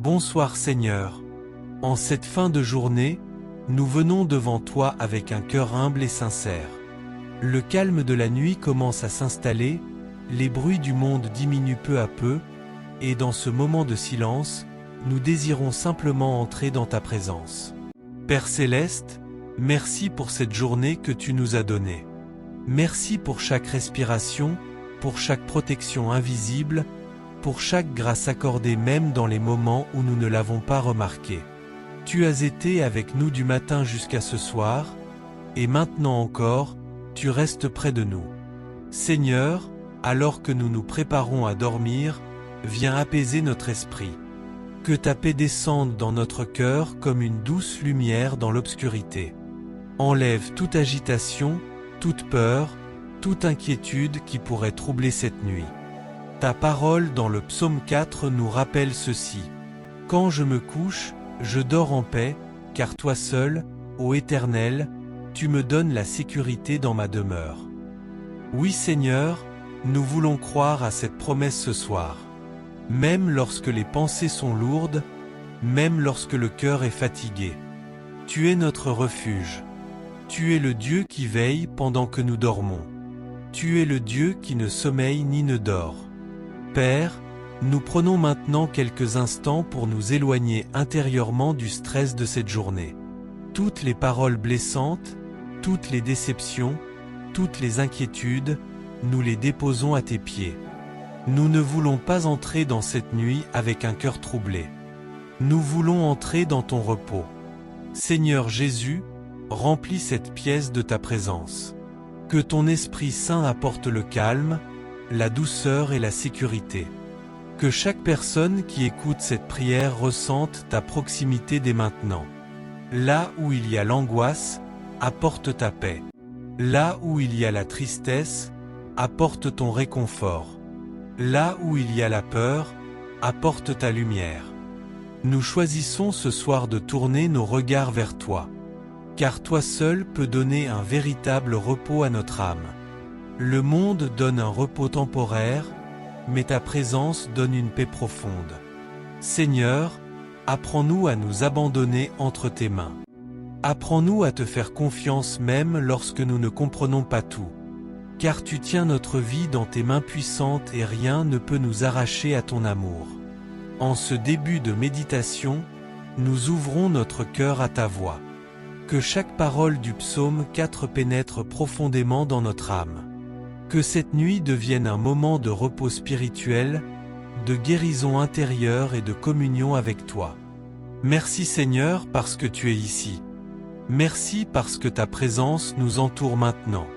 Bonsoir Seigneur. En cette fin de journée, nous venons devant toi avec un cœur humble et sincère. Le calme de la nuit commence à s'installer, les bruits du monde diminuent peu à peu, et dans ce moment de silence, nous désirons simplement entrer dans ta présence. Père Céleste, merci pour cette journée que tu nous as donnée. Merci pour chaque respiration, pour chaque protection invisible, pour chaque grâce accordée même dans les moments où nous ne l'avons pas remarqué. Tu as été avec nous du matin jusqu'à ce soir, et maintenant encore, tu restes près de nous. Seigneur, alors que nous nous préparons à dormir, viens apaiser notre esprit. Que ta paix descende dans notre cœur comme une douce lumière dans l'obscurité. Enlève toute agitation, toute peur, toute inquiétude qui pourrait troubler cette nuit. Ta parole dans le psaume 4 nous rappelle ceci. Quand je me couche, je dors en paix, car toi seul, ô Éternel, tu me donnes la sécurité dans ma demeure. Oui Seigneur, nous voulons croire à cette promesse ce soir. Même lorsque les pensées sont lourdes, même lorsque le cœur est fatigué. Tu es notre refuge. Tu es le Dieu qui veille pendant que nous dormons. Tu es le Dieu qui ne sommeille ni ne dort. Père, nous prenons maintenant quelques instants pour nous éloigner intérieurement du stress de cette journée. Toutes les paroles blessantes, toutes les déceptions, toutes les inquiétudes, nous les déposons à tes pieds. Nous ne voulons pas entrer dans cette nuit avec un cœur troublé. Nous voulons entrer dans ton repos. Seigneur Jésus, remplis cette pièce de ta présence. Que ton Esprit Saint apporte le calme, la douceur et la sécurité. Que chaque personne qui écoute cette prière ressente ta proximité dès maintenant. Là où il y a l'angoisse, apporte ta paix. Là où il y a la tristesse, apporte ton réconfort. Là où il y a la peur, apporte ta lumière. Nous choisissons ce soir de tourner nos regards vers toi. Car toi seul peux donner un véritable repos à notre âme. Le monde donne un repos temporaire, mais ta présence donne une paix profonde. Seigneur, apprends-nous à nous abandonner entre tes mains. Apprends-nous à te faire confiance même lorsque nous ne comprenons pas tout. Car tu tiens notre vie dans tes mains puissantes et rien ne peut nous arracher à ton amour. En ce début de méditation, nous ouvrons notre cœur à ta voix. Que chaque parole du psaume 4 pénètre profondément dans notre âme. Que cette nuit devienne un moment de repos spirituel, de guérison intérieure et de communion avec toi. Merci Seigneur parce que tu es ici. Merci parce que ta présence nous entoure maintenant.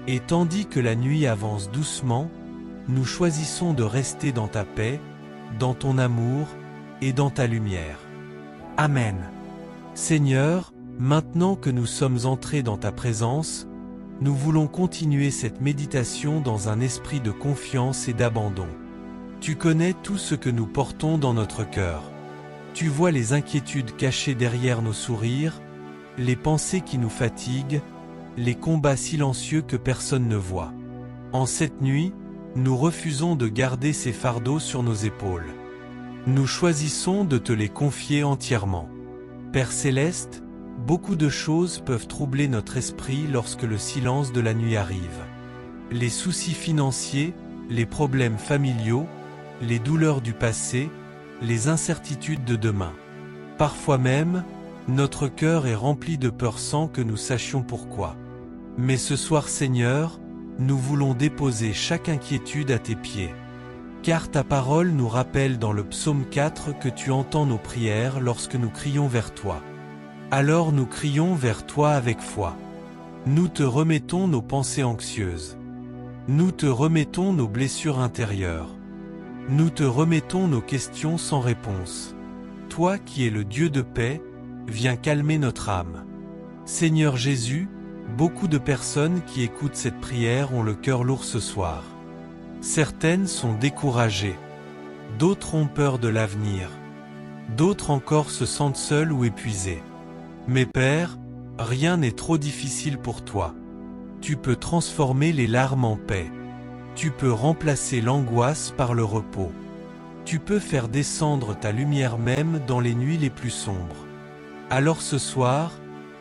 Et tandis que la nuit avance doucement, nous choisissons de rester dans ta paix, dans ton amour et dans ta lumière. Amen. Seigneur, maintenant que nous sommes entrés dans ta présence, nous voulons continuer cette méditation dans un esprit de confiance et d'abandon. Tu connais tout ce que nous portons dans notre cœur. Tu vois les inquiétudes cachées derrière nos sourires, les pensées qui nous fatiguent, les combats silencieux que personne ne voit. En cette nuit, nous refusons de garder ces fardeaux sur nos épaules. Nous choisissons de te les confier entièrement. Père Céleste, beaucoup de choses peuvent troubler notre esprit lorsque le silence de la nuit arrive. Les soucis financiers, les problèmes familiaux, les douleurs du passé, les incertitudes de demain. Parfois même, notre cœur est rempli de peur sans que nous sachions pourquoi. Mais ce soir Seigneur, nous voulons déposer chaque inquiétude à tes pieds. Car ta parole nous rappelle dans le psaume 4 que tu entends nos prières lorsque nous crions vers toi. Alors nous crions vers toi avec foi. Nous te remettons nos pensées anxieuses. Nous te remettons nos blessures intérieures. Nous te remettons nos questions sans réponse. Toi qui es le Dieu de paix, viens calmer notre âme. Seigneur Jésus, beaucoup de personnes qui écoutent cette prière ont le cœur lourd ce soir. Certaines sont découragées. D'autres ont peur de l'avenir. D'autres encore se sentent seules ou épuisées. Mais Père, rien n'est trop difficile pour toi. Tu peux transformer les larmes en paix. Tu peux remplacer l'angoisse par le repos. tu peux faire descendre ta lumière même dans les nuits les plus sombres. Alors ce soir,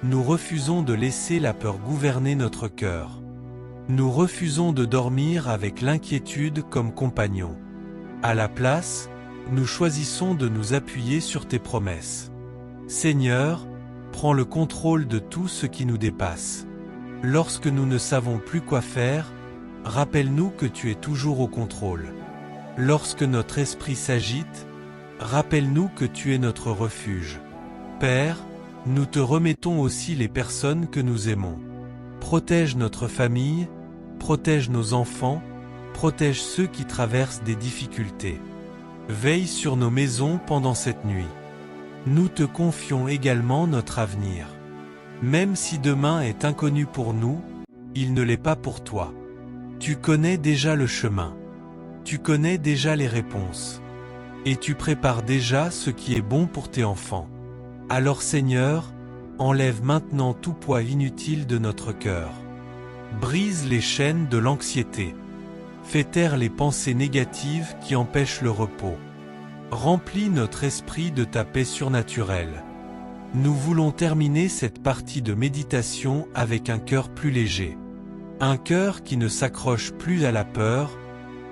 nous refusons de laisser la peur gouverner notre cœur. Nous refusons de dormir avec l'inquiétude comme compagnon. À la place, nous choisissons de nous appuyer sur tes promesses. Seigneur, prends le contrôle de tout ce qui nous dépasse. Lorsque nous ne savons plus quoi faire, rappelle-nous que tu es toujours au contrôle. Lorsque notre esprit s'agite, rappelle-nous que tu es notre refuge. Père, nous te remettons aussi les personnes que nous aimons. Protège notre famille, protège nos enfants, protège ceux qui traversent des difficultés. Veille sur nos maisons pendant cette nuit. Nous te confions également notre avenir. Même si demain est inconnu pour nous, il ne l'est pas pour toi. Tu connais déjà le chemin. Tu connais déjà les réponses. Et tu prépares déjà ce qui est bon pour tes enfants. Alors Seigneur, enlève maintenant tout poids inutile de notre cœur. Brise les chaînes de l'anxiété. Fais taire les pensées négatives qui empêchent le repos. Remplis notre esprit de ta paix surnaturelle. Nous voulons terminer cette partie de méditation avec un cœur plus léger. Un cœur qui ne s'accroche plus à la peur,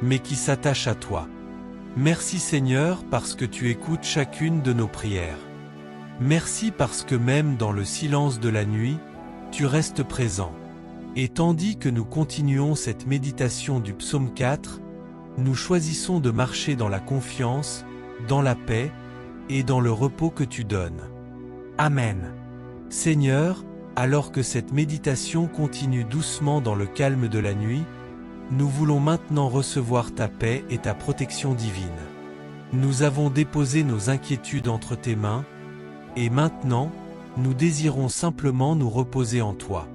mais qui s'attache à toi. Merci Seigneur parce que tu écoutes chacune de nos prières. Merci parce que même dans le silence de la nuit, tu restes présent. Et tandis que nous continuons cette méditation du psaume 4, nous choisissons de marcher dans la confiance, dans la paix et dans le repos que tu donnes. Amen. Seigneur, alors que cette méditation continue doucement dans le calme de la nuit, nous voulons maintenant recevoir ta paix et ta protection divine. Nous avons déposé nos inquiétudes entre tes mains, et maintenant, nous désirons simplement nous reposer en toi.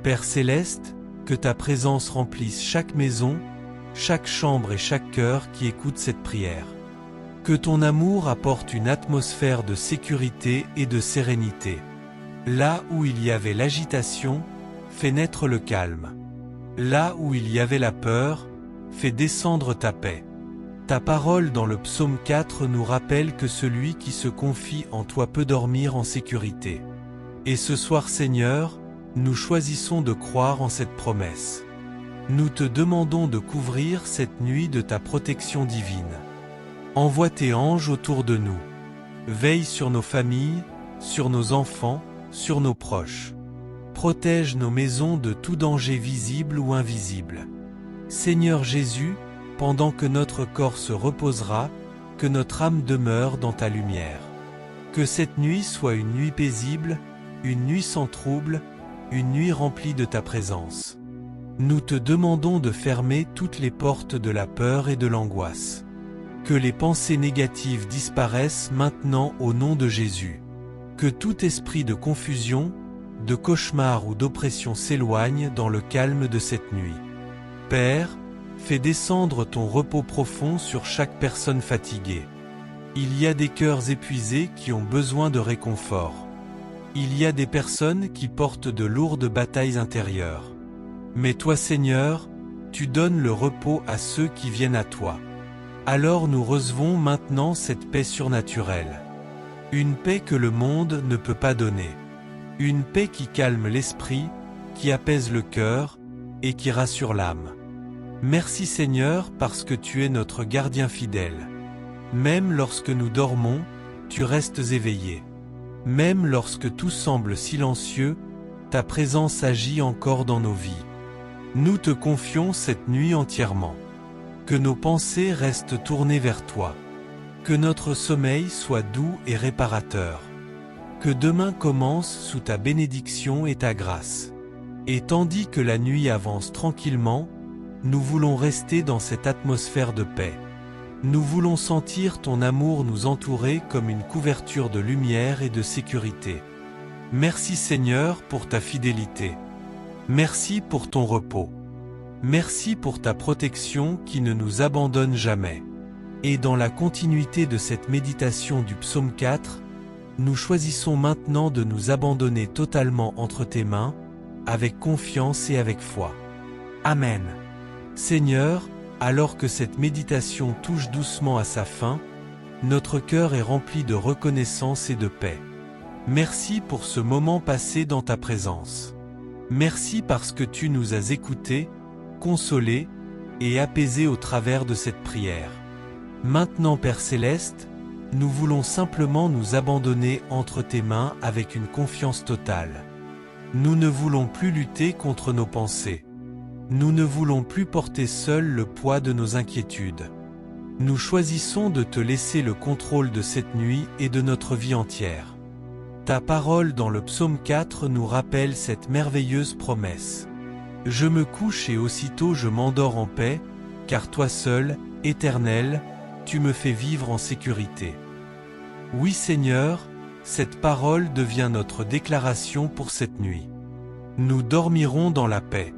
Père Céleste, que ta présence remplisse chaque maison, chaque chambre et chaque cœur qui écoute cette prière. Que ton amour apporte une atmosphère de sécurité et de sérénité. Là où il y avait l'agitation, fais naître le calme. Là où il y avait la peur, fais descendre ta paix. Ta parole dans le psaume 4 nous rappelle que celui qui se confie en toi peut dormir en sécurité. Et ce soir Seigneur, nous choisissons de croire en cette promesse. Nous te demandons de couvrir cette nuit de ta protection divine. Envoie tes anges autour de nous. Veille sur nos familles, sur nos enfants, sur nos proches. Protège nos maisons de tout danger visible ou invisible. Seigneur Jésus, pendant que notre corps se reposera, que notre âme demeure dans ta lumière. Que cette nuit soit une nuit paisible, une nuit sans trouble, une nuit remplie de ta présence. Nous te demandons de fermer toutes les portes de la peur et de l'angoisse. Que les pensées négatives disparaissent maintenant au nom de Jésus. Que tout esprit de confusion, de cauchemar ou d'oppression s'éloigne dans le calme de cette nuit. Père, fais descendre ton repos profond sur chaque personne fatiguée. Il y a des cœurs épuisés qui ont besoin de réconfort. Il y a des personnes qui portent de lourdes batailles intérieures. Mais toi Seigneur, tu donnes le repos à ceux qui viennent à toi. Alors nous recevons maintenant cette paix surnaturelle. Une paix que le monde ne peut pas donner. Une paix qui calme l'esprit, qui apaise le cœur et qui rassure l'âme. Merci Seigneur parce que tu es notre gardien fidèle. Même lorsque nous dormons, tu restes éveillé. Même lorsque tout semble silencieux, ta présence agit encore dans nos vies. Nous te confions cette nuit entièrement. Que nos pensées restent tournées vers toi. Que notre sommeil soit doux et réparateur. Que demain commence sous ta bénédiction et ta grâce. Et tandis que la nuit avance tranquillement, nous voulons rester dans cette atmosphère de paix. Nous voulons sentir ton amour nous entourer comme une couverture de lumière et de sécurité. Merci Seigneur pour ta fidélité. Merci pour ton repos. Merci pour ta protection qui ne nous abandonne jamais. Et dans la continuité de cette méditation du psaume 4, nous choisissons maintenant de nous abandonner totalement entre tes mains, avec confiance et avec foi. Amen. Seigneur, Alors que cette méditation touche doucement à sa fin, notre cœur est rempli de reconnaissance et de paix. Merci pour ce moment passé dans ta présence. Merci parce que tu nous as écoutés, consolés et apaisés au travers de cette prière. Maintenant, Père Céleste, nous voulons simplement nous abandonner entre tes mains avec une confiance totale. Nous ne voulons plus lutter contre nos pensées. Nous ne voulons plus porter seuls le poids de nos inquiétudes. Nous choisissons de te laisser le contrôle de cette nuit et de notre vie entière. Ta parole dans le psaume 4 nous rappelle cette merveilleuse promesse. Je me couche et aussitôt je m'endors en paix, car toi seul, Éternel, tu me fais vivre en sécurité. Oui Seigneur, cette parole devient notre déclaration pour cette nuit. Nous dormirons dans la paix.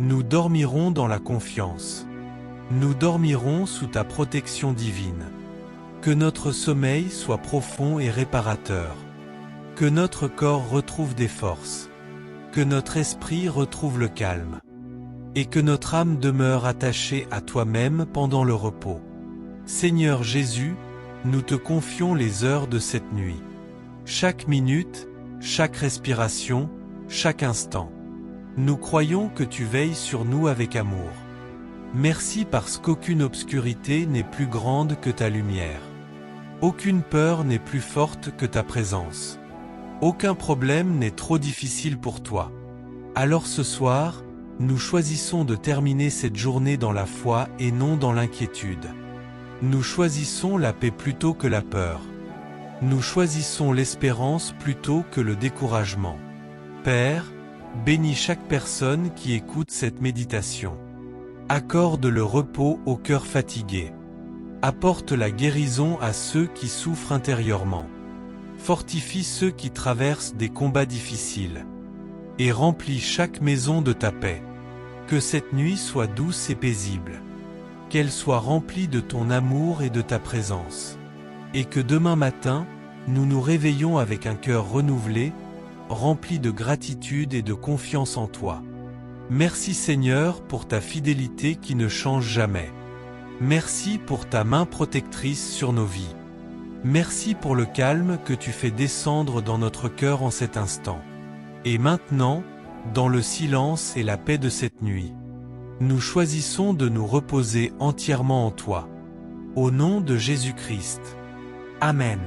Nous dormirons dans la confiance. Nous dormirons sous ta protection divine. Que notre sommeil soit profond et réparateur. Que notre corps retrouve des forces. Que notre esprit retrouve le calme. Et que notre âme demeure attachée à toi-même pendant le repos. Seigneur Jésus, nous te confions les heures de cette nuit. Chaque minute, chaque respiration, chaque instant. Nous croyons que tu veilles sur nous avec amour. Merci parce qu'aucune obscurité n'est plus grande que ta lumière. Aucune peur n'est plus forte que ta présence. Aucun problème n'est trop difficile pour toi. Alors ce soir, nous choisissons de terminer cette journée dans la foi et non dans l'inquiétude. Nous choisissons la paix plutôt que la peur. Nous choisissons l'espérance plutôt que le découragement. Père, bénis chaque personne qui écoute cette méditation. Accorde le repos au cœur fatigué. Apporte la guérison à ceux qui souffrent intérieurement. Fortifie ceux qui traversent des combats difficiles. Et remplis chaque maison de ta paix. Que cette nuit soit douce et paisible. Qu'elle soit remplie de ton amour et de ta présence. Et que demain matin, nous nous réveillons avec un cœur renouvelé, rempli de gratitude et de confiance en toi. Merci Seigneur pour ta fidélité qui ne change jamais. Merci pour ta main protectrice sur nos vies. Merci pour le calme que tu fais descendre dans notre cœur en cet instant. Et maintenant, dans le silence et la paix de cette nuit, nous choisissons de nous reposer entièrement en toi. Au nom de Jésus-Christ. Amen.